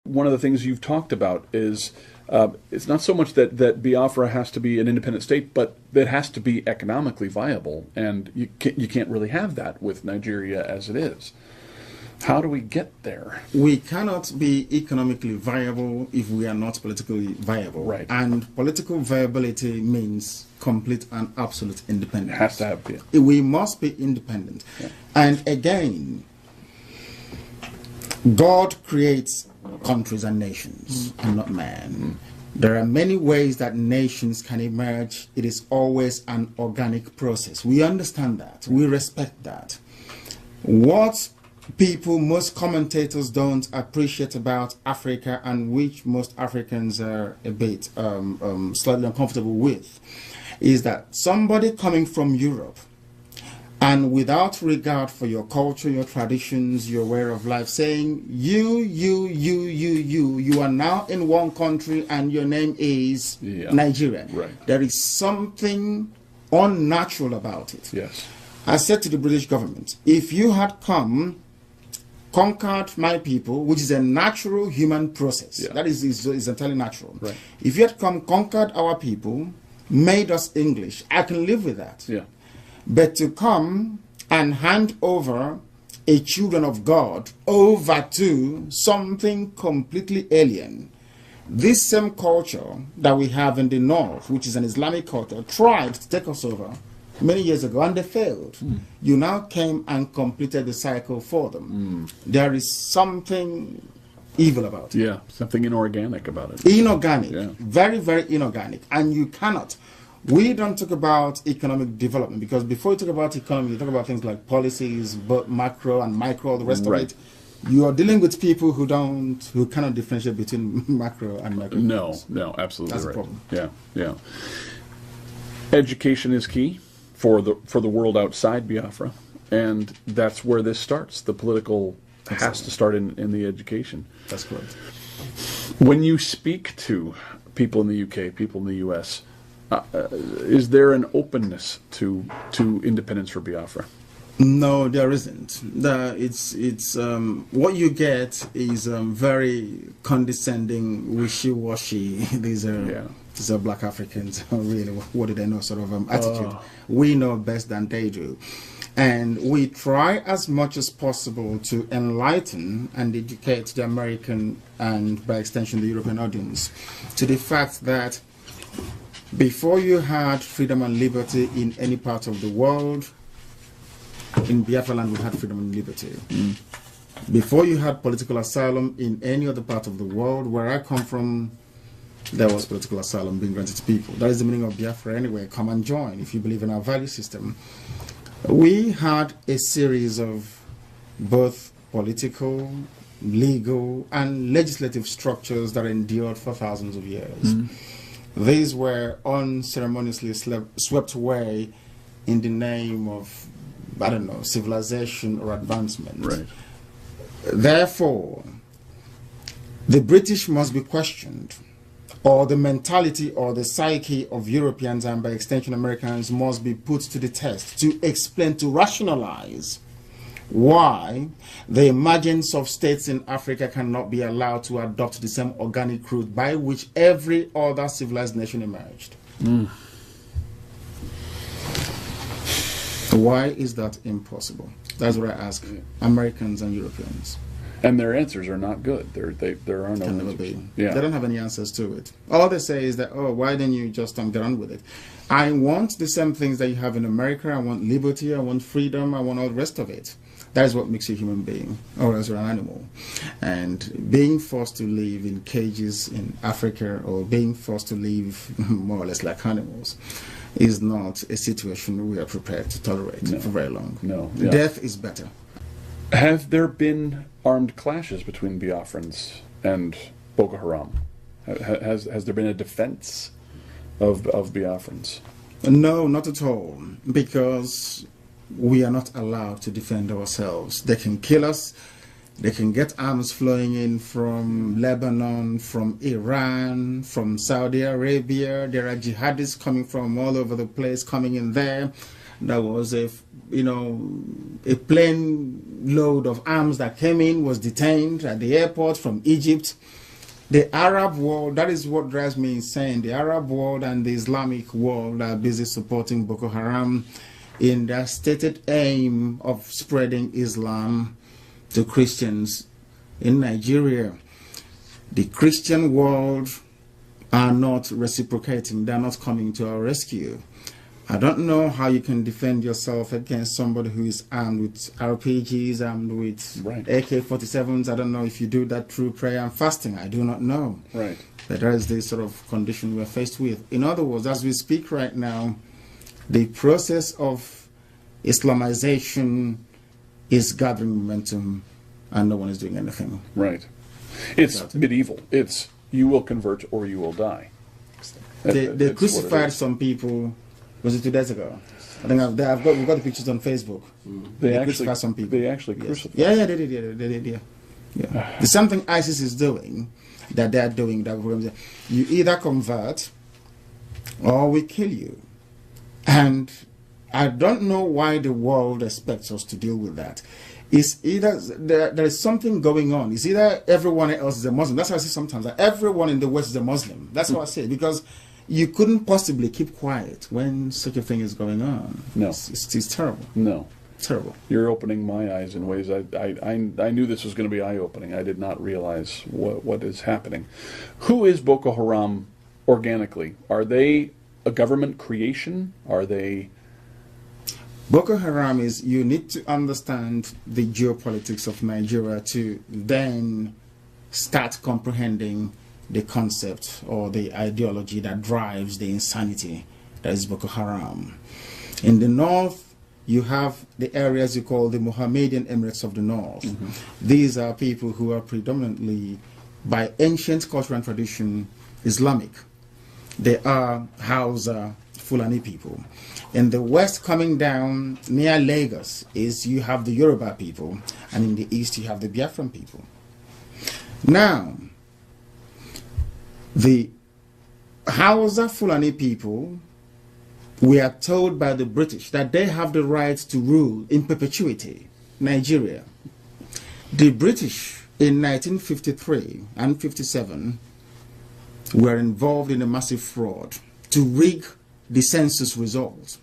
One of the things you've talked about is it's not so much that Biafra has to be an independent state, but that has to be economically viable, and you can't really have that with Nigeria as it is. How do we get there? We cannot be economically viable if we are not politically viable. Right. And political viability means complete and absolute independence. It has to have, yeah. We must be independent. Yeah. And again, God creates countries and nations, and not man. There are many ways that nations can emerge. It is always an organic process. We understand that. We respect that. What most commentators don't appreciate about Africa, and which most Africans are a bit slightly uncomfortable with, is that somebody coming from Europe, and without regard for your culture, your traditions, your way of life, saying, you are now in one country and your name is Nigeria. Right. There is something unnatural about it. Yes. I said to the British government, if you had come, conquered my people, which is a natural human process, that is entirely natural. Right. If you had come, conquered our people, made us English, I can live with that. Yeah. But to come and hand over a children of God over to something completely alien, this same culture that we have in the north, which is an Islamic culture, tried to take us over many years ago, and they failed. You now came and completed the cycle for them. There is something evil about it. Yeah, something inorganic about it. Inorganic. Yeah. Very, very inorganic. And you cannot. We don't talk about economic development, because before you talk about economy, you talk about things like policies, both macro and micro, all the rest of it. You are dealing with people who cannot differentiate between macro and micro. No, absolutely. That's right. the problem. Yeah. Education is key for the world outside Biafra, and that's where this starts. The political has to start in the education. That's correct. When you speak to people in the UK, people in the US, is there an openness to independence for Biafra? No, there isn't. It's what you get is very condescending, wishy-washy. These are black Africans. Really, what do they know? Sort of attitude. We know best than they do, and we try as much as possible to enlighten and educate the American and, by extension, the European audience to the fact that before you had freedom and liberty in any part of the world, in Biafra land we had freedom and liberty. Before you had political asylum in any other part of the world, where I come from, there was political asylum being granted to people. That is the meaning of Biafra anyway. Come and join if you believe in our value system. We had a series of both political, legal, and legislative structures that endured for thousands of years. These were unceremoniously swept away in the name of, I don't know, civilization or advancement. Right. Therefore, the British must be questioned, or the mentality or the psyche of Europeans, and by extension Americans, must be put to the test to explain, to rationalize why the emergence of states in Africa cannot be allowed to adopt the same organic route by which every other civilized nation emerged. Why is that impossible? That's what I ask Americans and Europeans. And their answers are not good. There are no answers. Yeah. They don't have any answers to it. All they say is that, why didn't you just get on with it? I want the same things that you have in America. I want liberty, I want freedom, I want all the rest of it. That is what makes you a human being, or else you're an animal. And being forced to live in cages in Africa, or being forced to live more or less like animals, is not a situation we are prepared to tolerate for very long. No. Death is better. Have there been armed clashes between Biafrans and Boko Haram? Has there been a defense of Biafrans? No, not at all, because we are not allowed to defend ourselves. They can kill us. They can get arms flowing in from Lebanon, from Iran, from Saudi Arabia. There are jihadists coming from all over the place, coming in there. There was a plane load of arms that came in, was detained at the airport from Egypt. The Arab world, that is what drives me insane. The Arab world and the Islamic world are busy supporting Boko Haram in their stated aim of spreading Islam to Christians in Nigeria. The Christian world are not reciprocating. They're not coming to our rescue. I don't know how you can defend yourself against somebody who is armed with RPGs, armed with AK-47s. I don't know if you do that through prayer and fasting. I do not know. Right. But that is the sort of condition we're faced with. In other words, as we speak right now, the process of Islamization is gathering momentum and no one is doing anything. Right. It's medieval. It's you will convert or you will die. They crucified some people. Was it 2 days ago? I think we've got the pictures on Facebook. They actually crucified some people. They actually crucified. Yeah, they did. Yeah. There's something ISIS is doing that they're doing that you either convert or we kill you. And I don't know why the world expects us to deal with that. It's either there is something going on. It's either everyone else is a Muslim. That's what I say sometimes. That everyone in the West is a Muslim. That's what I say, because you couldn't possibly keep quiet when such a thing is going on. No. It's terrible. No. Terrible. You're opening my eyes in ways I knew this was going to be eye-opening. I did not realize what is happening. Who is Boko Haram organically? Are they a government creation? Are they... Boko Haram is, you need to understand the geopolitics of Nigeria to then start comprehending the concept or the ideology that drives the insanity that is Boko Haram. In the north, you have the areas you call the Mohammedan Emirates of the North. These are people who are predominantly, by ancient culture and tradition, Islamic. They are Hausa, Fulani people. In the west, coming down near Lagos, you have the Yoruba people, and in the east you have the Biafran people. Now, the Hausa Fulani people, we are told by the British that they have the right to rule in perpetuity Nigeria. The British in 1953 and 57 were involved in a massive fraud to rig the census results.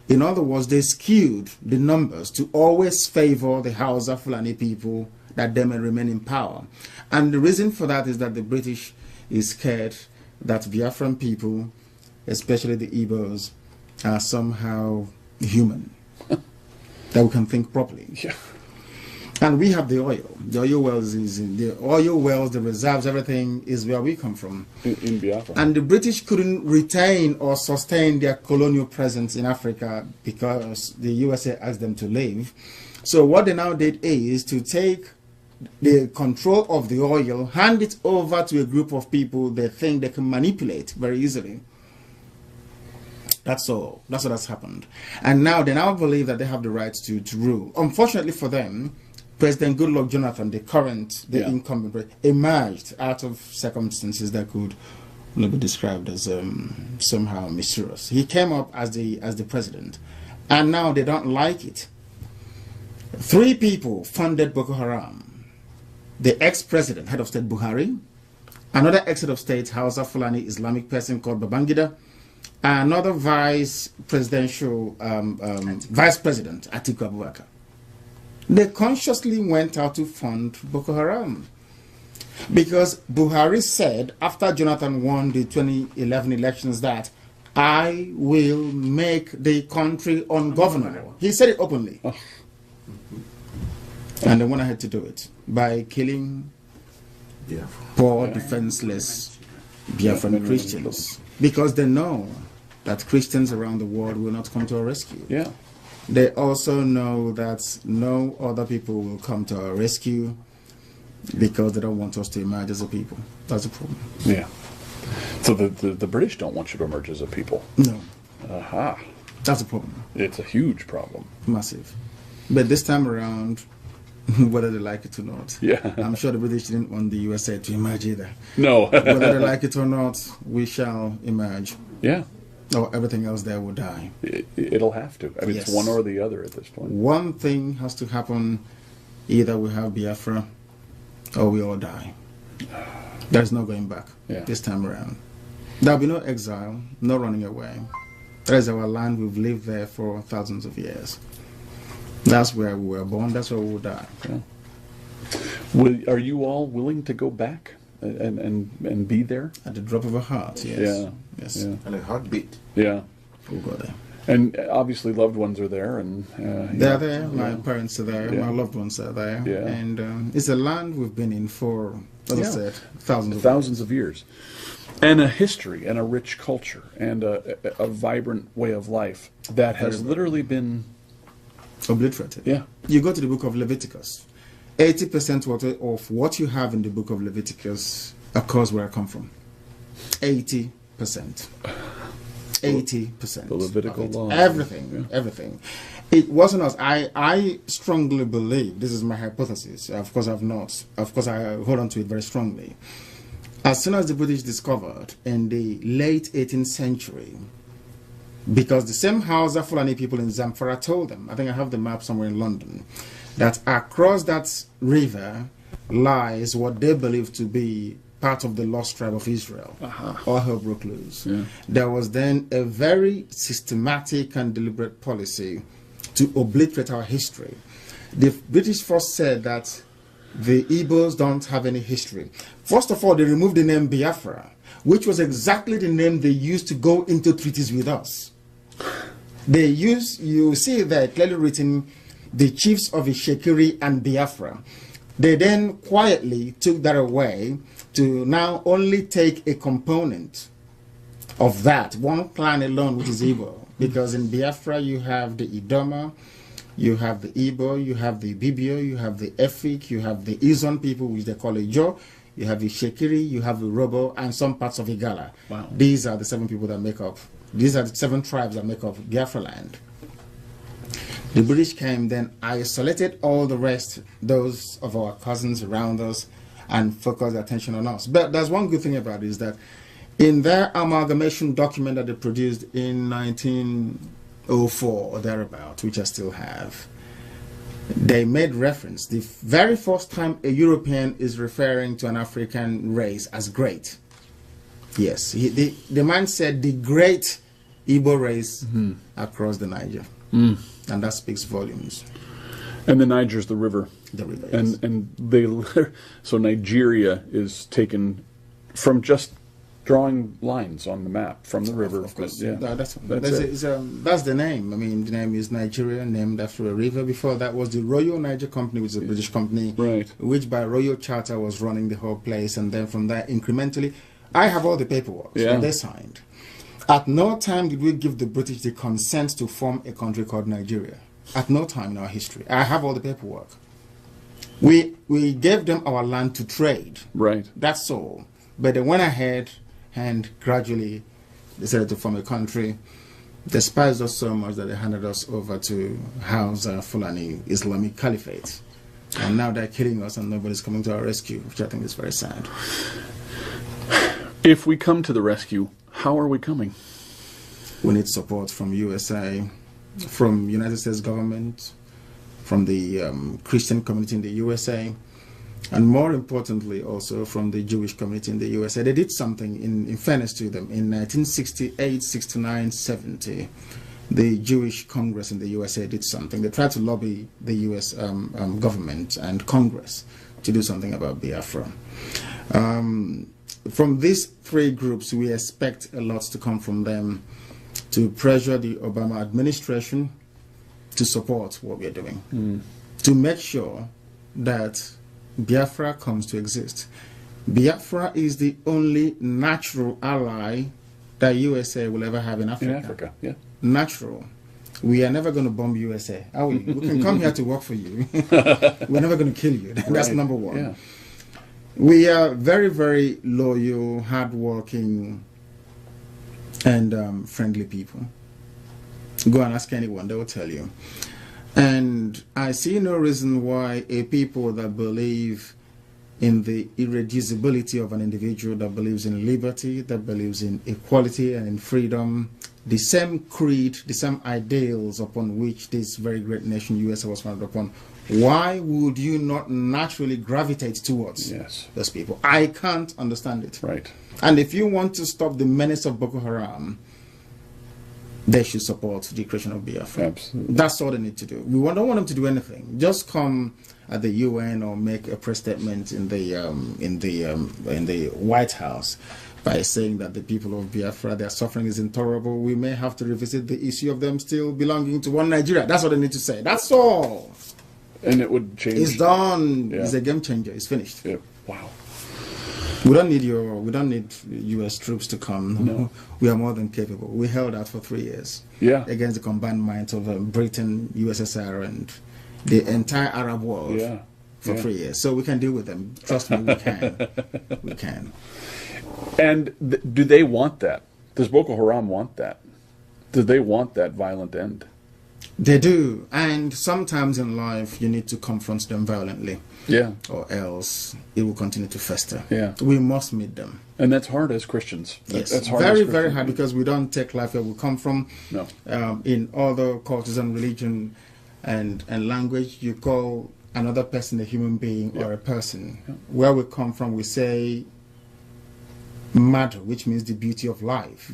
In other words, they skewed the numbers to always favor the Hausa Fulani people, that they may remain in power. And the reason for that is that the British is scared that Biafran people, especially the Igbos, are somehow human, that we can think properly. Yeah. And we have the oil. The oil wells the reserves, everything is where we come from. In Biafra. And the British couldn't retain or sustain their colonial presence in Africa because the USA asked them to leave. So what they now did is to take the control of the oil, hand it over to a group of people they think they can manipulate very easily. That's all. That's what has happened. And now they now believe that they have the right to rule. Unfortunately for them, President Goodluck Jonathan, the incumbent, emerged out of circumstances that could be described as somehow mysterious. He came up as the president, and now they don't like it. 3 people funded Boko Haram. The ex-president, head of state Buhari, another ex-head of state, Hausa Fulani Islamic person called Babangida, another vice president, Atiku Abubakar. They consciously went out to fund Boko Haram because Buhari said after Jonathan won the 2011 elections that I will make the country ungovernable. He said it openly. Oh. And they went ahead to do it by killing poor, defenseless Biafran Christians, because they know that Christians around the world will not come to our rescue. Yeah. They also know that no other people will come to our rescue because they don't want us to emerge as a people. That's the problem. Yeah. So the British don't want you to emerge as a people. No. Aha. That's a problem. It's a huge problem. Massive. But this time around, whether they like it or not, I'm sure the British didn't want the USA to emerge either. No. Whether they like it or not, we shall emerge. Yeah. Or everything else there will die. It'll have to. I mean, It's one or the other at this point. One thing has to happen. Either we have Biafra or we all die. There's no going back this time around. There'll be no exile, no running away. That is our land. We've lived there for thousands of years. That's where we were born. That's where we will die. Yeah. Are you all willing to go back and be there? At the drop of a heart, yes. Yeah. Yes. Yeah. And a heartbeat. Yeah. We'll go there. And obviously loved ones are there. And they're there. My parents are there. My loved ones are there. Yeah. And it's a land we've been in for, as I said, thousands of years. And a history and a rich culture and a vibrant way of life that has literally been obliterated. Yeah. You go to the book of Leviticus. 80% of what you have in the book of Leviticus occurs where I come from. 80%. 80%. The Levitical law. Everything. Yeah. Everything. It wasn't us. I strongly believe, this is my hypothesis, of course I hold on to it very strongly. As soon as the British discovered in the late 18th century, because the same Hausa Fulani people in Zamfara told them, I think I have the map somewhere in London, that across that river lies what they believed to be part of the lost tribe of Israel. All hell broke loose. Yeah. There was then a very systematic and deliberate policy to obliterate our history. The British first said that the Igbos don't have any history. First of all, they removed the name Biafra, which was exactly the name they used to go into treaties with us. They use, you see there clearly written, the chiefs of Ishekiri and Biafra. They then quietly took that away to now only take a component of that, one clan alone, which is Igbo. Because in Biafra you have the Idoma, you have the Igbo, you have the Bibio, you have the Efik, you have the Izon people, which they call Ijo, you have the Shekiri, you have the Robo, and some parts of Igala. Wow. These are the 7 people that make up, these are the 7 tribes that make up Biafra land. The British came, then isolated all the rest, those of our cousins around us, and focused their attention on us. But there's one good thing about it, is that in their amalgamation document that they produced in 1904 or thereabout, which I still have, they made reference, the very first time a European is referring to an African race as great. Yes, the man said the great Igbo race across the Niger. And that speaks volumes. And the Niger's the river. The river, yes. And they, so Nigeria is taken from just drawing lines on the map from the river. Of course, yeah. that's the name. I mean, the name is Nigeria, named after a river. Before that was the Royal Niger Company, which is a British company, right, which by royal charter was running the whole place. And then from there, incrementally, I have all the paperwork that they signed. At no time did we give the British the consent to form a country called Nigeria. At no time in our history. I have all the paperwork. We gave them our land to trade. Right. That's all. But they went ahead and gradually decided to form a country. They despised us so much that they handed us over to Hausa Fulani Islamic Caliphate. And now they're killing us and nobody's coming to our rescue, which I think is very sad. If we come to the rescue, how are we coming? We need support from USA, from United States government, from the Christian community in the USA, and more importantly also from the Jewish community in the USA. They did something, in fairness to them, in 1968, 69, 70. The Jewish Congress in the USA did something. They tried to lobby the US government and Congress to do something about Biafra. From these 3 groups, we expect a lot to come from them to pressure the Obama administration to support what we're doing, to make sure that Biafra comes to exist. Biafra is the only natural ally that USA will ever have in Africa. In Africa, yeah. Natural. We are never going to bomb USA, are we? We can come here to work for you. We're never going to kill you. That's number one. Yeah. We are very, very loyal, hardworking, and friendly people. Go and ask anyone, they will tell you. And I see no reason why a people that believe in the irreducibility of an individual, that believes in liberty, that believes in equality and in freedom, the same creed, the same ideals upon which this very great nation, USA, was founded upon, why would you not naturally gravitate towards those people? I can't understand it. Right. And if you want to stop the menace of Boko Haram, they should support the creation of Biafra. Absolutely. That's all they need to do. We don't want them to do anything. Just come at the UN or make a press statement in the White House by saying that the people of Biafra, their suffering is intolerable. We may have to revisit the issue of them still belonging to one Nigeria. That's what they need to say. That's all. And it would change. It's done. Yeah. It's a game changer. It's finished. Yeah. Wow. We don't need U.S. troops to come. No. We are more than capable. We held out for 3 years. Yeah. Against the combined might of Britain, USSR, and the entire Arab world. Yeah. For 3 years. So we can deal with them. Trust me, we can. We can. And do they want that? Does Boko Haram want that? Do they want that violent end? They do. And sometimes in life, you need to confront them violently. Yeah. Or else it will continue to fester. Yeah. We must meet them. And that's hard as Christians. Yes. That's hard. Very, very hard, because we don't take life where we come from. No. In other cultures and religion and language, you call another person a human being or a person. Where we come from, we say madu, which means the beauty of life.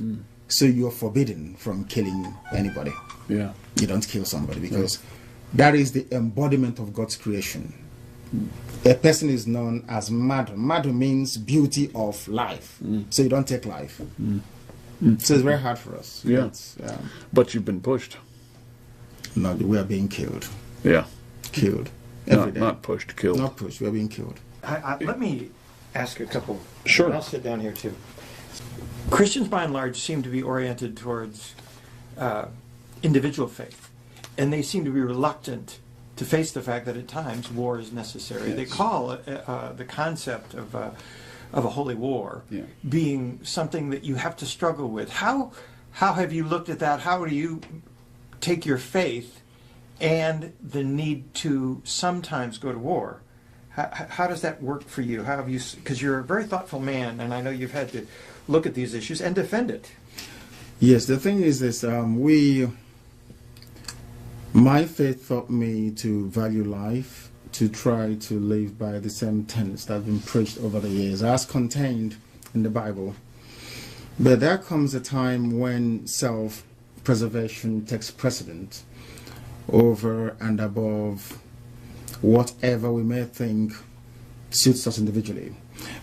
So you're forbidden from killing anybody. Yeah. You don't kill somebody, because that is the embodiment of God's creation. A person is known as madu. Madu means beauty of life. So you don't take life. So it's very hard for us. Yeah. But you've been pushed. No, we are being killed. Yeah. Killed. Every day. Not pushed, killed. Not pushed, we are being killed. Let me ask a couple. Sure. I'll sit down here too. Christians, by and large, seem to be oriented towards individual faith, and they seem to be reluctant to face the fact that at times war is necessary. Yes. They call the concept of a holy war being something that you have to struggle with. How have you looked at that? How do you take your faith and the need to sometimes go to war? How does that work for you? How have you? Because you're a very thoughtful man, and I know you've had to look at these issues and defend it. Yes, the thing is this: my faith taught me to value life, to try to live by the same tenets that have been preached over the years, as contained in the Bible. But there comes a time when self-preservation takes precedent over and above whatever we may think suits us individually.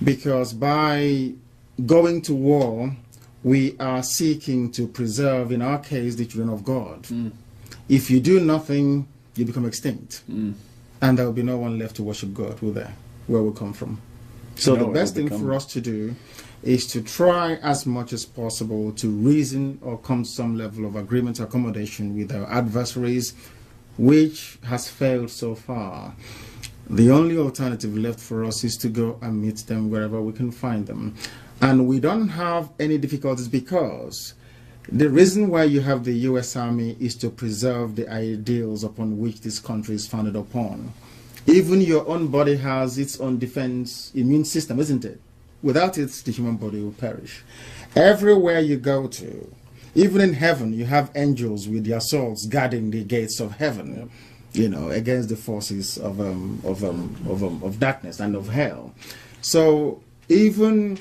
Because by going to war, we are seeking to preserve, in our case, the children of God. If you do nothing, you become extinct. And there will be no one left to worship God, will there? Where we come from. So the best thing for us to do is to try as much as possible to reason or come to some level of agreement or accommodation with our adversaries, which has failed so far. The only alternative left for us is to go and meet them wherever we can find them. And we don't have any difficulties, because the reason why you have the U.S. Army is to preserve the ideals upon which this country is founded upon. Even your own body has its own defense immune system, isn't it? Without it, the human body will perish. Everywhere you go to, even in heaven, you have angels with their swords guarding the gates of heaven, you know, against the forces of darkness and of hell. So even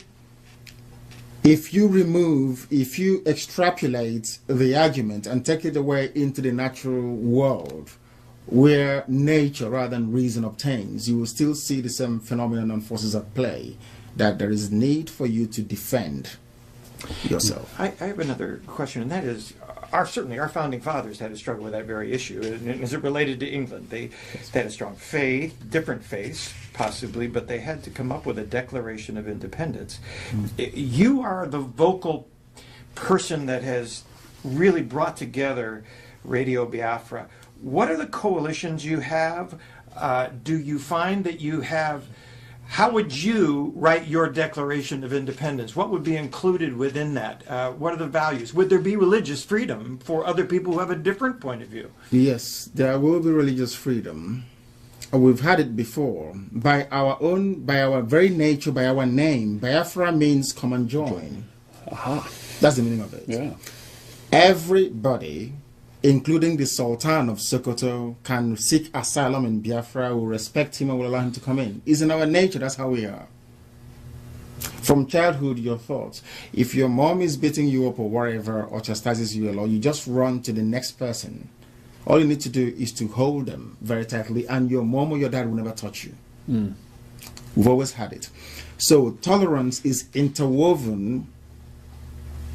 if you extrapolate the argument and take it away into the natural world, where nature rather than reason obtains, you will still see the same phenomenon and forces at play, that there is need for you to defend yourself. I have another question, and that is, certainly our founding fathers had to struggle with that very issue. And is it related to England? They had a strong faith, different faiths, possibly, but they had to come up with a Declaration of Independence. You are the vocal person that has really brought together Radio Biafra. What are the coalitions you have? Do you find that you have... How would you write your Declaration of Independence? What would be included within that? What are the values? Would there be religious freedom for other people who have a different point of view? Yes, there will be religious freedom. We've had it before. By our very nature, by our name, Biafra means come and join. Aha. That's the meaning of it. Yeah. Everybody including the Sultan of Sokoto, can seek asylum in Biafra, will respect him and will allow him to come in. It's in our nature, that's how we are. From childhood, your thoughts. If your mom is beating you up or whatever, or chastises you a lot, you just run to the next person. All you need to do is to hold them very tightly, and your mom or your dad will never touch you. We've always had it. So tolerance is interwoven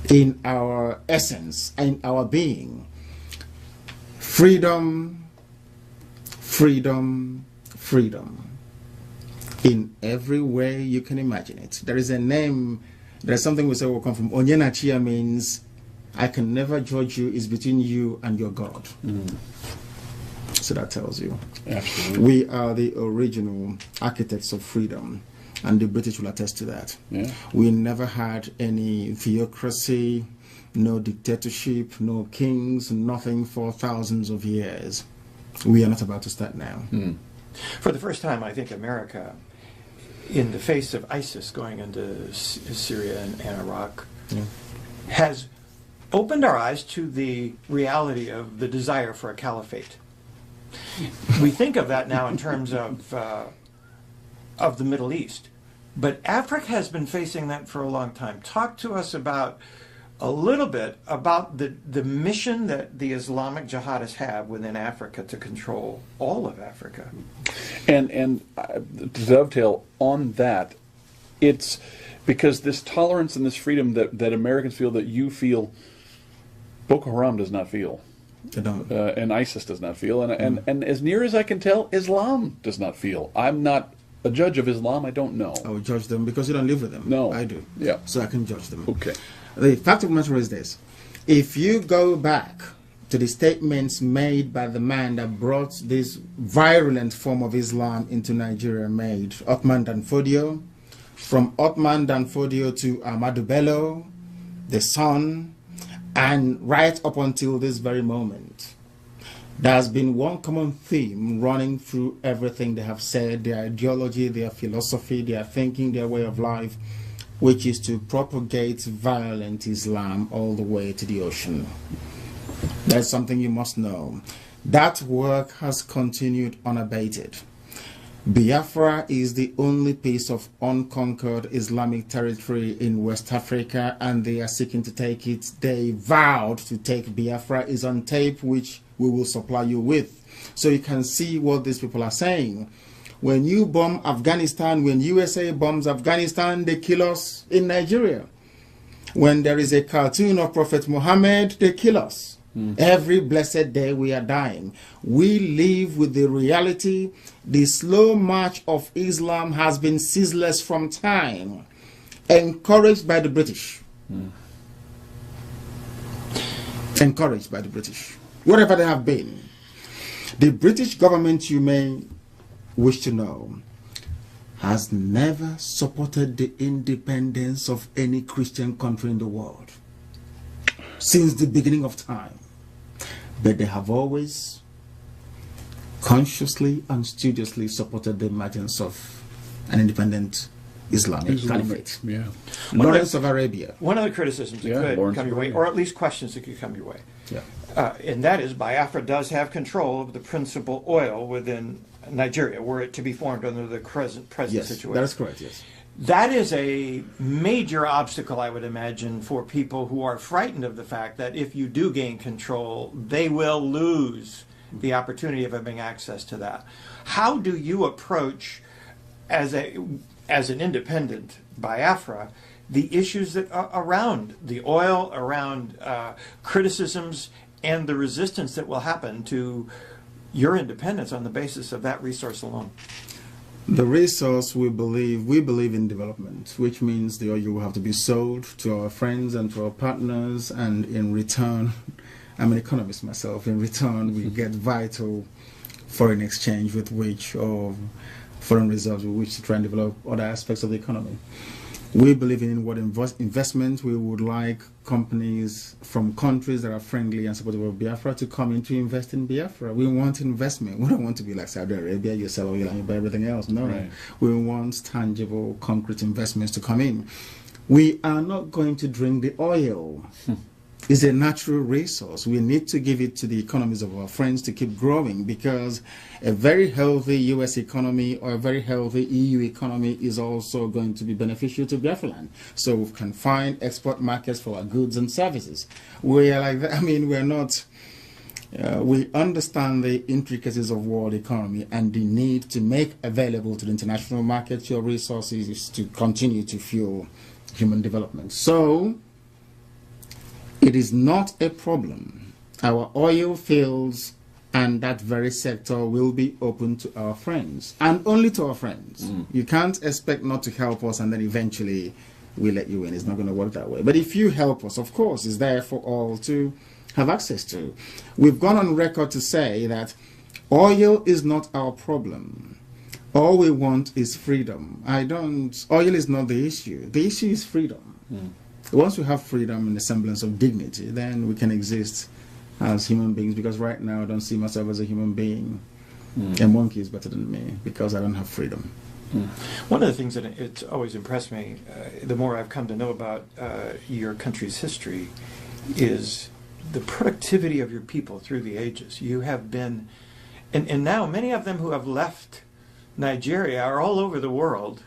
in our essence, in our being. Freedom, freedom, freedom. In every way you can imagine it. There is a name, there's something we say will come from. Onyenachia means, I can never judge you, it's between you and your God. So that tells you. Absolutely. We are the original architects of freedom, and the British will attest to that. Yeah. We never had any theocracy, no dictatorship, no kings, nothing for thousands of years. We are not about to start now. For the first time, I think America, in the face of ISIS going into Syria and Iraq, has opened our eyes to the reality of the desire for a caliphate. We think of that now in terms of the Middle East, but Africa has been facing that for a long time. Talk to us about a little bit about the mission that the Islamic jihadists have within Africa to control all of Africa. And to dovetail on that, it's because this tolerance and this freedom that Americans feel, that you feel, Boko Haram does not feel. They don't. And ISIS does not feel. And as near as I can tell, Islam does not feel. I'm not a judge of Islam. I don't know. I will judge them because you don't live with them. No. I do. Yeah. So I can judge them. Okay. The fact of the matter is this. If you go back to the statements made by the man that brought this virulent form of Islam into Nigeria, made Othman Danfodio, from Othman Danfodio to Ahmadu Bello, the son, and right up until this very moment, there's been one common theme running through everything they have said, their ideology, their philosophy, their thinking, their way of life, which is to propagate violent Islam all the way to the ocean. That's something you must know. That work has continued unabated. Biafra is the only piece of unconquered Islamic territory in West Africa, and they are seeking to take it. They vowed to take Biafra. Is on tape, which we will supply you with. So you can see what these people are saying. When you bomb Afghanistan, when USA bombs Afghanistan, they kill us in Nigeria. When there is a cartoon of Prophet Muhammad, they kill us. Every blessed day we are dying. We live with the reality. The slow march of Islam has been ceaseless from time, encouraged by the British. Encouraged by the British. Whatever they have been. The British government, you may wish to know, has never supported the independence of any Christian country in the world since the beginning of time. But they have always consciously and studiously supported the emergence of an independent Islamic caliphate. Yeah. Lawrence of Arabia. One of the criticisms that could come your way, or at least questions that could come your way, and that is Biafra does have control of the principal oil within Nigeria, were it to be formed under the present situation. That is correct, yes. That is a major obstacle, I would imagine, for people who are frightened of the fact that if you do gain control, they will lose the opportunity of having access to that. How do you approach, as an independent Biafra, the issues that are around the oil, around criticisms, and the resistance that will happen to your independence on the basis of that resource alone? The resource, we believe in development, which means the oil will have to be sold to our friends and to our partners, and in return, I'm an economist myself, in return we get vital foreign exchange with which, or foreign reserves with which to try and develop other aspects of the economy. We believe in what investment. We would like companies from countries that are friendly and supportive of Biafra to come in to invest in Biafra. We want investment. We don't want to be like Saudi Arabia, you sell oil and you buy everything else. No. Right. We want tangible, concrete investments to come in. We are not going to drink the oil. is a natural resource. We need to give it to the economies of our friends to keep growing, because a very healthy US economy or a very healthy EU economy is also going to be beneficial to Biafra land. So we can find export markets for our goods and services. We are like that. I mean, we're not. We understand the intricacies of world economy and the need to make available to the international market your resources to continue to fuel human development. So it is not a problem. Our oil fields and that very sector will be open to our friends, and only to our friends. You can't expect not to help us and then eventually we let you in. It's not going to work that way. But if you help us, of course, it's there for all to have access to. We've gone on record to say that oil is not our problem. All we want is freedom. Oil is not the issue. The issue is freedom. Once we have freedom and a semblance of dignity, then we can exist as human beings, because right now I don't see myself as a human being. A monkey is better than me because I don't have freedom. One of the things that it's always impressed me, the more I've come to know about your country's history, is the productivity of your people through the ages. You have been, and now many of them who have left Nigeria are all over the world,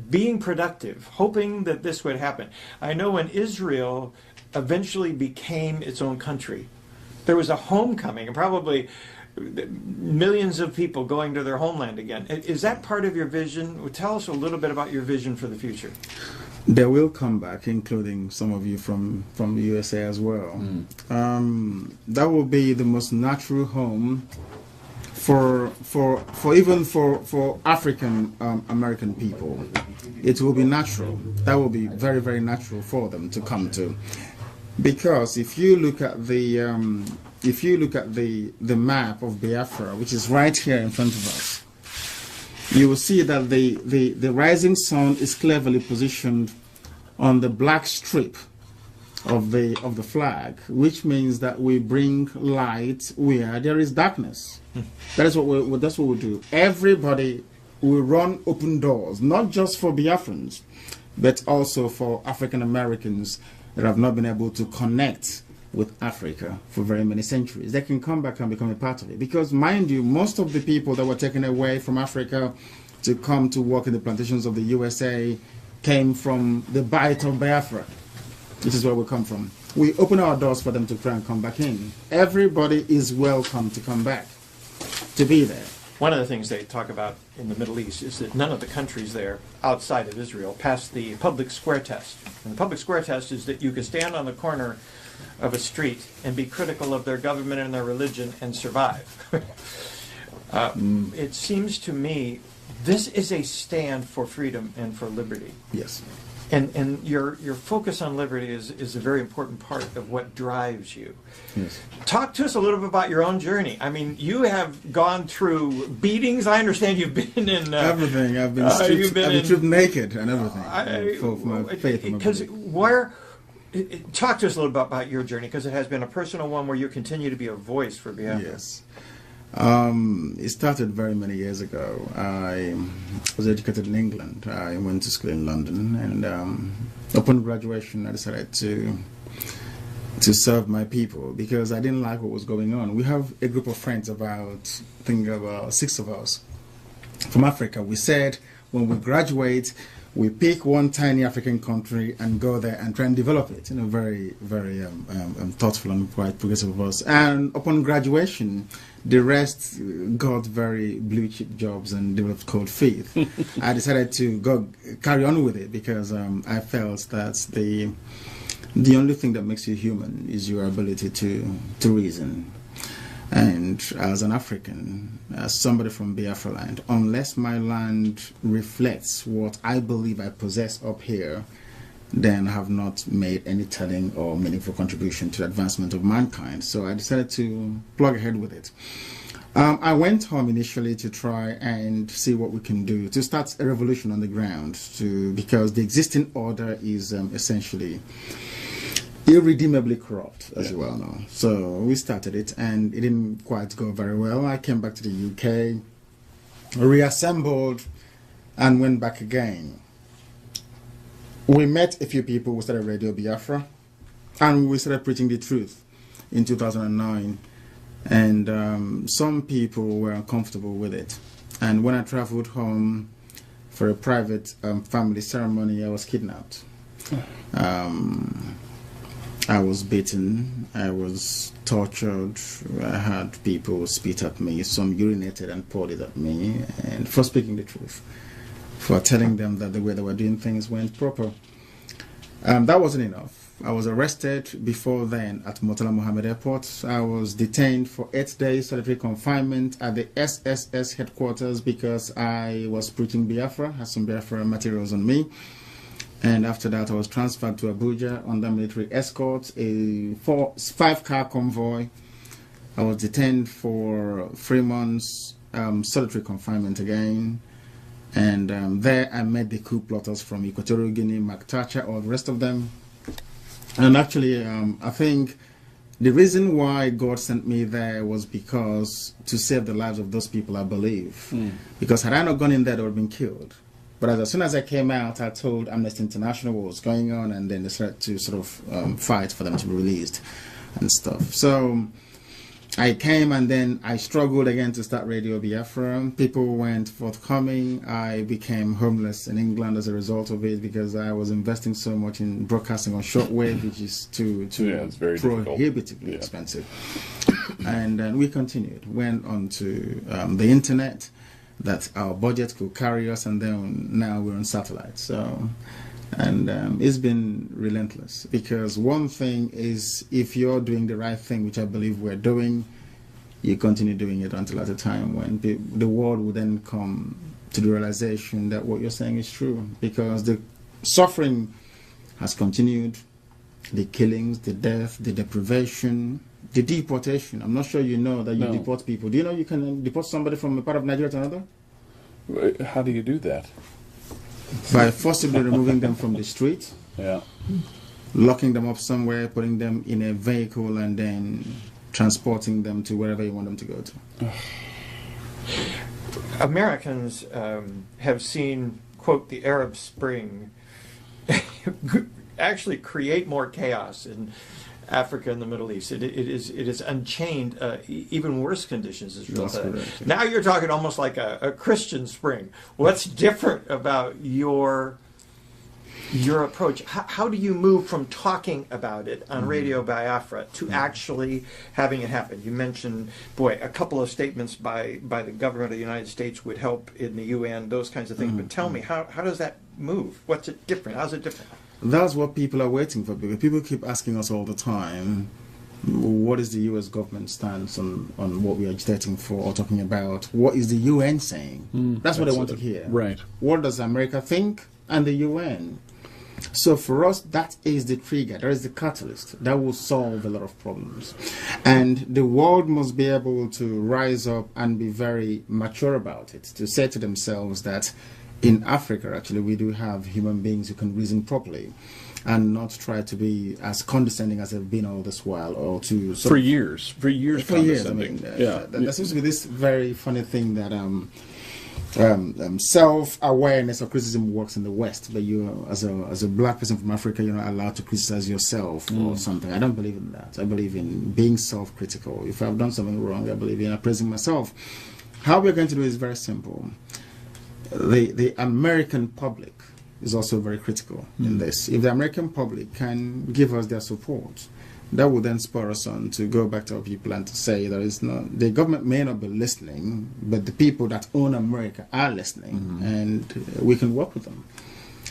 being productive, hoping that this would happen. I know when Israel eventually became its own country, there was a homecoming, and probably millions of people going to their homeland again. Is that part of your vision? Tell us a little bit about your vision for the future. They will come back, including some of you from the USA as well. That will be the most natural home for African American people. It will be natural. That will be very, very natural for them to come to, because if you look at the map of Biafra, which is right here in front of us, you will see that the rising sun is cleverly positioned on the black strip of the flag, which means that we bring light where there is darkness. That's what we do. Everybody will run open doors, not just for Biafrans, but also for African Americans that have not been able to connect with Africa for very many centuries. They can come back and become a part of it. Because, mind you, most of the people that were taken away from Africa to come to work in the plantations of the USA came from the Bight of Biafra. This is where we come from. We open our doors for them to try and come back in. Everybody is welcome to come back, to be there. One of the things they talk about in the Middle East is that none of the countries there outside of Israel passed the public square test. And the public square test is that you can stand on the corner of a street and be critical of their government and their religion and survive. It seems to me this is a stand for freedom and for liberty. Yes. And your focus on liberty is a very important part of what drives you. Yes. Talk to us a little bit about your own journey. I mean, you have gone through beatings. I understand you've been in everything. I've been stripped naked and everything for my faith. Because talk to us a little bit about your journey, because it has been a personal one where you continue to be a voice for Biafra. Yes. It started very many years ago. I was educated in England. I went to school in London, and upon graduation I decided to serve my people, because I didn't like what was going on. We have a group of friends, about 6 of us from Africa. We said when we graduate, we pick one tiny African country and go there and try and develop it. Very, very thoughtful and quite progressive of us. And upon graduation, the rest got very blue chip jobs and developed cold feet. I decided to carry on with it, because I felt that the only thing that makes you human is your ability to reason. And as an African, as somebody from Biafra land, unless my land reflects what I believe I possess up here, then I have not made any telling or meaningful contribution to the advancement of mankind. So I decided to plug ahead with it. I went home initially to try and see what we can do to start a revolution on the ground, because the existing order is essentially irredeemably corrupt, as you well know. So we started it, and it didn't quite go very well. I came back to the UK, reassembled, and went back again. We met a few people who started Radio Biafra. And we started preaching the truth in 2009. And some people were uncomfortable with it. And when I traveled home for a private family ceremony, I was kidnapped. I was beaten, I was tortured, I had people spit at me, some urinated and poured it at me, and for speaking the truth, for telling them that the way they were doing things weren't proper. That wasn't enough. I was arrested before then at Murtala Mohammed Airport. I was detained for 8 days solitary confinement at the SSS headquarters because I was preaching Biafra, had some Biafra materials on me. And after that, I was transferred to Abuja under military escort, a 5-car convoy. I was detained for 3 months, solitary confinement again. And there I met the coup plotters from Equatorial Guinea, Maktacha, all the rest of them. And actually, I think the reason why God sent me there was because to save the lives of those people, I believe. Because had I not gone in there, they would have been killed. But as soon as I came out, I told Amnesty International what was going on, and then they started to sort of fight for them to be released and stuff. So I came, and then I struggled again to start Radio Biafra. People weren't forthcoming. I became homeless in England as a result of it because I was investing so much in broadcasting on shortwave, which is it's very prohibitively expensive. And then we continued, went on to the internet, that our budget could carry us, and then now we're on satellite. So, and it's been relentless, because one thing is, if you're doing the right thing, which I believe we're doing, you continue doing it until at a time when the world will then come to the realization that what you're saying is true, because the suffering has continued, the killings, the death, the deprivation, the deportation. I'm not sure you know that you deport people. Do you know you can deport somebody from a part of Nigeria to another? How do you do that? By forcibly removing them from the street, Yeah. locking them up somewhere, putting them in a vehicle, and then transporting them to wherever you want them to go to. Americans have seen, quote, the Arab Spring actually create more chaos in Africa and the Middle East. It is unchained even worse conditions. Now you're talking almost like a Christian spring. What's different about your approach? How do you move from talking about it on Radio Biafra to actually having it happen? You mentioned, a couple of statements by the government of the United States would help in the UN, those kinds of things. But tell me, how does that move? What's it different? How's it different? That's what people are waiting for, because people keep asking us all the time, what is the US government stance on what we are agitating for or talking about? What is the UN saying? That's what they want to hear. Right. What does America think and the UN? So for us, that is the trigger, that is the catalyst that will solve a lot of problems. And the world must be able to rise up and be very mature about it, to say to themselves that in Africa, actually, we do have human beings who can reason properly and not try to be as condescending as they've been all this while, or to... For years. I mean, there seems to be this very funny thing that self-awareness or criticism works in the West, but you, as a black person from Africa, you're not allowed to criticize yourself or something. I don't believe in that. I believe in being self-critical. If I've done something wrong, I believe in appraising myself. How we're going to do it is very simple. The American public is also very critical in this. If the American public can give us their support, that will then spur us on to go back to our people and to say the government may not be listening, but the people that own America are listening, and we can work with them.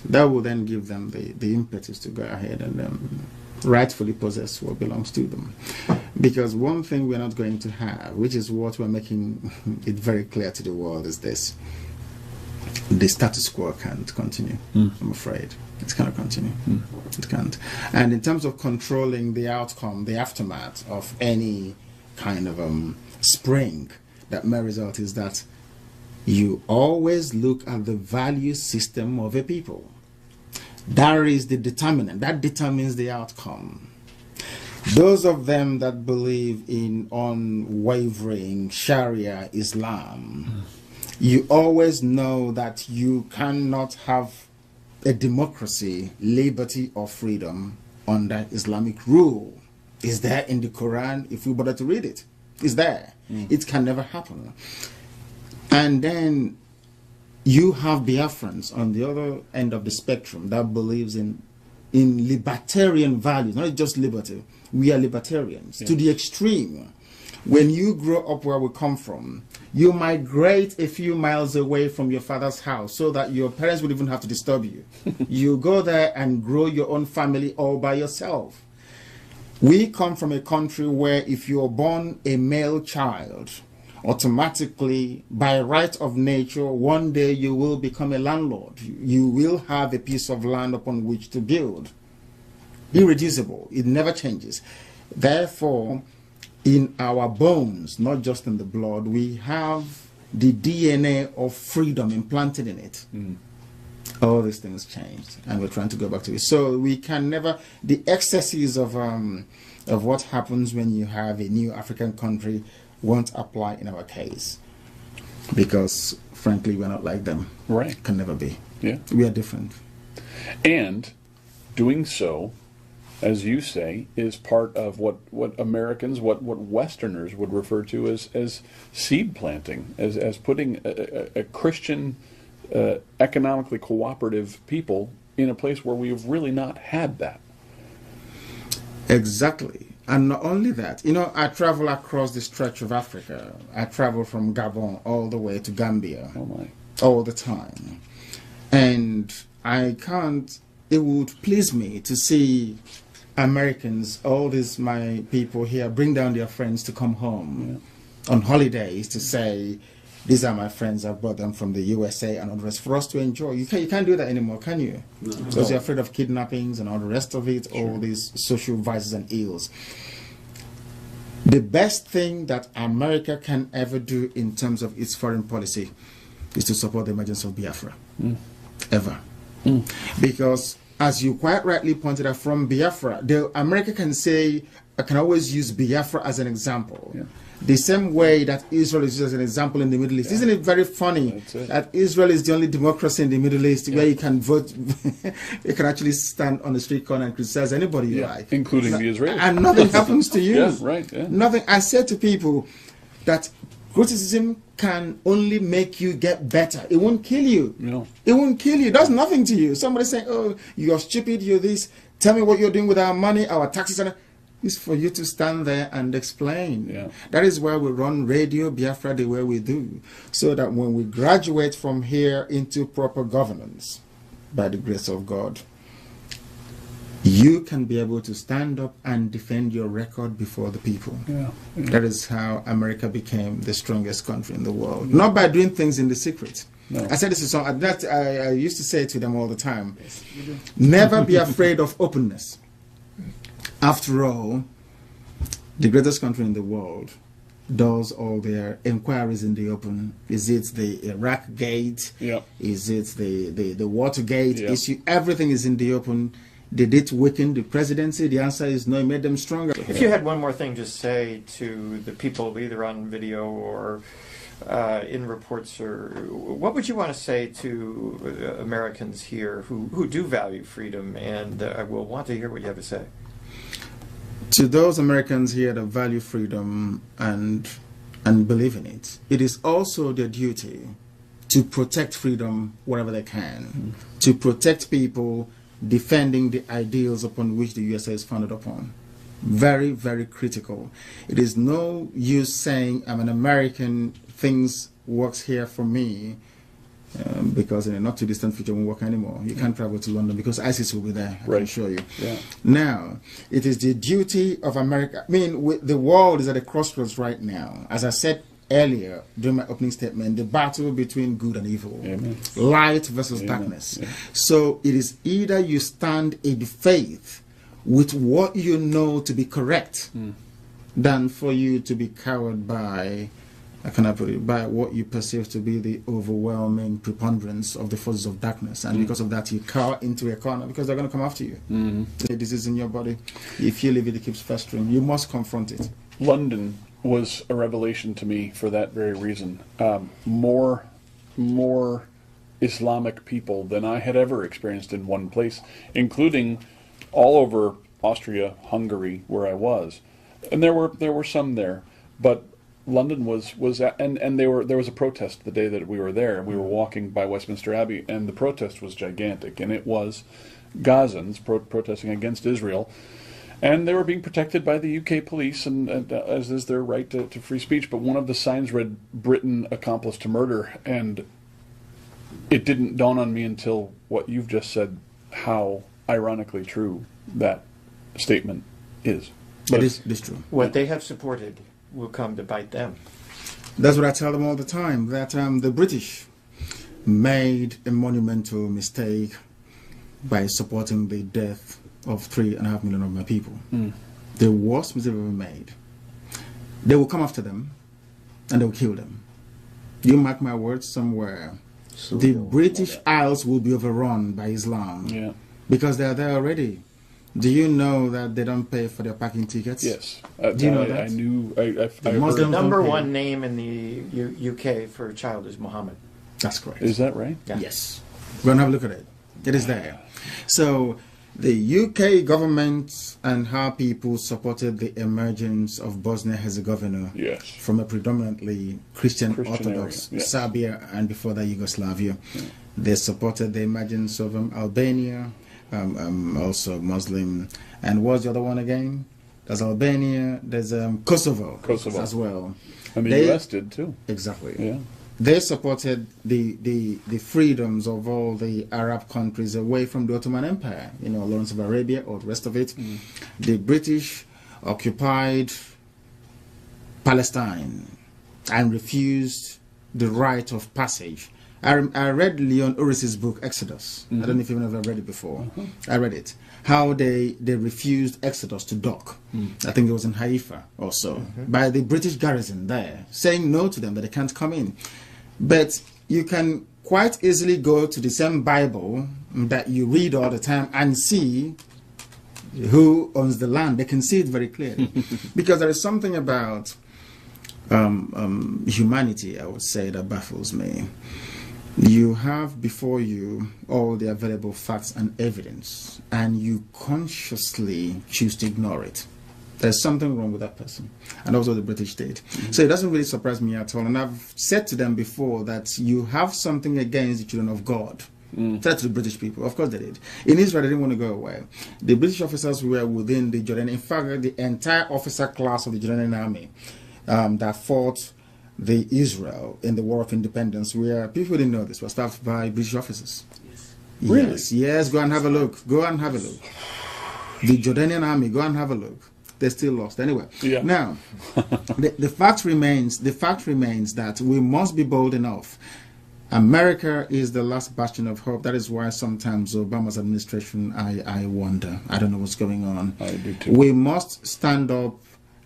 That will then give them the impetus to go ahead and rightfully possess what belongs to them. Because one thing we're not going to have, which is what we're making it very clear to the world, is this: the status quo can't continue. I'm afraid it cannot continue. It can't. And in terms of controlling the outcome, the aftermath of any kind of spring that may result, is that you always look at the value system of a people. That is the determinant. That determines the outcome. Those of them that believe in unwavering Sharia Islam, you always know that you cannot have a democracy, liberty, or freedom under Islamic rule. It's there in the Quran if we bother to read it. It's there. It can never happen. And then you have Biafrans on the other end of the spectrum that believes in libertarian values, not just liberty. We are libertarians to the extreme. When you grow up where we come from, you migrate a few miles away from your father's house so that your parents would even have to disturb you. You go there and grow your own family all by yourself. We come from a country where if you're born a male child, automatically, by right of nature, one day you will become a landlord. You will have a piece of land upon which to build. Irreducible. It never changes. Therefore, in our bones, not just in the blood, we have the DNA of freedom implanted in it. All these things changed, and we're trying to go back to it. So we can never, the excesses of what happens when you have a new African country won't apply in our case, because frankly we're not like them. Right. Can never be. Yeah. We are different. And doing so, as you say, is part of what Americans, what Westerners would refer to as seed planting, as putting a Christian, economically cooperative people in a place where we've really not had that. Exactly. And not only that, you know, I travel across the stretch of Africa. I travel from Gabon all the way to Gambia. Oh my. All the time. And I can't, it would please me to see Americans, all these my people here, bring down their friends to come home on holidays to say, these are my friends, I brought them from the USA and all the rest, for us to enjoy. You can't do that anymore, can you? No. Because you're afraid of kidnappings and all the rest of it, all these social vices and ills. The best thing that America can ever do in terms of its foreign policy is to support the emergence of Biafra. Ever. Because, as you quite rightly pointed out, from Biafra, America can say, I can always use Biafra as an example. Yeah. The same way that Israel is used as an example in the Middle East. Isn't it very funny that Israel is the only democracy in the Middle East where you can vote, you can actually stand on the street corner and criticize anybody you like. Including the Israelis. And nothing happens to you. Yeah, right. Yeah. Nothing. I said to people that criticism can only make you get better. It won't kill you. No. It won't kill you. It does nothing to you. Somebody saying, oh, you're stupid, you're this. Tell me what you're doing with our money, our taxes. And is for you to stand there and explain. Yeah. That is why we run Radio Biafra the way we do, so that when we graduate from here into proper governance, by the grace of God, you can be able to stand up and defend your record before the people. Yeah. Yeah. That is how America became the strongest country in the world. Not by doing things in the secret. No. I said this to some, I used to say to them all the time, never be afraid of openness. After all, the greatest country in the world does all their inquiries in the open. Is it the Iraq Gate? Yep. Is it the Watergate issue? Everything is in the open. Did it weaken the presidency? The answer is no, it made them stronger. If you had one more thing to say to the people either on video or in reports, or what would you want to say to Americans here who do value freedom and will want to hear what you have to say? To those Americans here that value freedom and believe in it, it is also their duty to protect freedom wherever they can, to protect people defending the ideals upon which the USA is founded upon. Very, very critical. It is no use saying I'm an American, things works here for me, because in a not too distant future won't work anymore. You can't travel to London because ISIS will be there, I can assure you. Yeah. Now, it is the duty of America. I mean, the world is at a crossroads right now. As I said earlier during my opening statement, the battle between good and evil. Amen. Light versus darkness. Yeah. So it is either you stand in faith with what you know to be correct than for you to be cowed by, I cannot put it, by what you perceive to be the overwhelming preponderance of the forces of darkness. And because of that, you cower into a corner because they're going to come after you. The disease in your body, if you leave it, it keeps festering. You must confront it. London was a revelation to me for that very reason. More Islamic people than I had ever experienced in one place, including all over Austria, Hungary, where I was, and there were some there, but London was and there was a protest the day that we were there. We were walking by Westminster Abbey, and the protest was gigantic, and it was Gazans protesting against Israel, and they were being protected by the UK police, and as is their right to free speech. But one of the signs read "Britain accomplice to murder," and it didn't dawn on me until what you've just said how ironically true that statement is. But it is true. What they have supported will come to bite them. That's what I tell them all the time, that the British made a monumental mistake by supporting the death of 3.5 million of my people. The worst mistake ever made. They will come after them and they will kill them. You mark my words, somewhere the British Isles will be overrun by Islam, because they are there already. Do you know that they don't pay for their parking tickets? Yes. Do you know that? I knew. I The heard. number one name in the UK for a child is Muhammad. That's correct. Is that right? Yeah. Yes. Go and have a look at it. It is there. So the UK government and her people supported the emergence of Bosnia-Herzegovina from a predominantly Christian Orthodox area, Serbia and before that Yugoslavia. They supported the emergence of Albania, also Muslim. And what's the other one again? There's Albania, there's Kosovo as well. And the US did too. Exactly. Yeah. They supported the freedoms of all the Arab countries away from the Ottoman Empire, Lawrence of Arabia or the rest of it. The British occupied Palestine and refused the right of passage. I read Leon Uris's book, Exodus. I don't know if you've ever read it before. I read it. How they refused Exodus to dock. I think it was in Haifa also, by the British garrison there, saying no to them, that they can't come in. But you can quite easily go to the same Bible that you read all the time and see who owns the land. They can see it very clearly. Because there is something about humanity, I would say, that baffles me. You have before you all the available facts and evidence, and you consciously choose to ignore it. There's something wrong with that person. And that's what the British did. So it doesn't really surprise me at all. And I've said to them before that you have something against the children of God. Said to the British people. Of course they did. In Israel, they didn't want to go away. The British officers were within the Jordanian. In fact, the entire officer class of the Jordanian army that fought the Israel in the War of Independence, where people didn't know this, was staffed by British officers. Really? Yes, go and have a look. Go and have a look. The Jordanian army, go and have a look. They still lost. Anyway, now, the fact remains that we must be bold enough. America is the last bastion of hope. That is why sometimes Obama's administration, I wonder. I don't know what's going on. I do too. We must stand up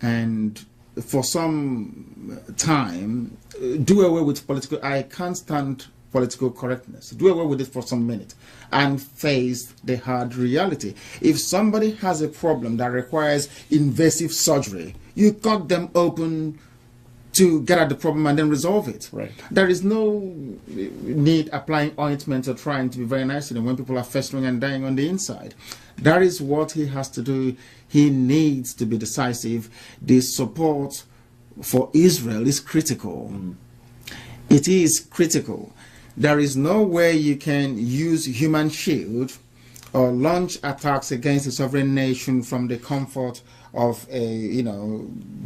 and for some time do away with political. I can't stand political correctness. Do away with it for some minute and face the hard reality. If somebody has a problem that requires invasive surgery, you cut them open to get at the problem and then resolve it. Right. There is no need applying ointment or trying to be very nice to them when people are festering and dying on the inside. That is what he has to do. He needs to be decisive. The support for Israel is critical. It is critical. There is no way you can use human shield or launch attacks against a sovereign nation from the comfort of a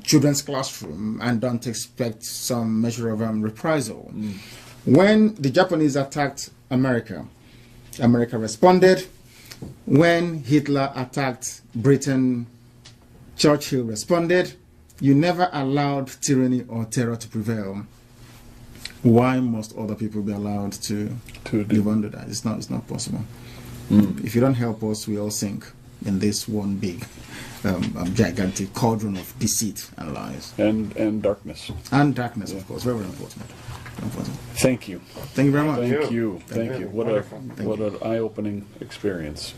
children's classroom and don't expect some measure of reprisal. When the Japanese attacked America, America responded. When Hitler attacked Britain, Churchill responded. You never allowed tyranny or terror to prevail. Why must other people be allowed to live under that? It's not possible. If you don't help us, we all sink in this one big, gigantic cauldron of deceit and lies. And darkness. And darkness, of course. Very, very important. Thank you. Thank you very much. Thank you. What Wonderful. an eye-opening experience.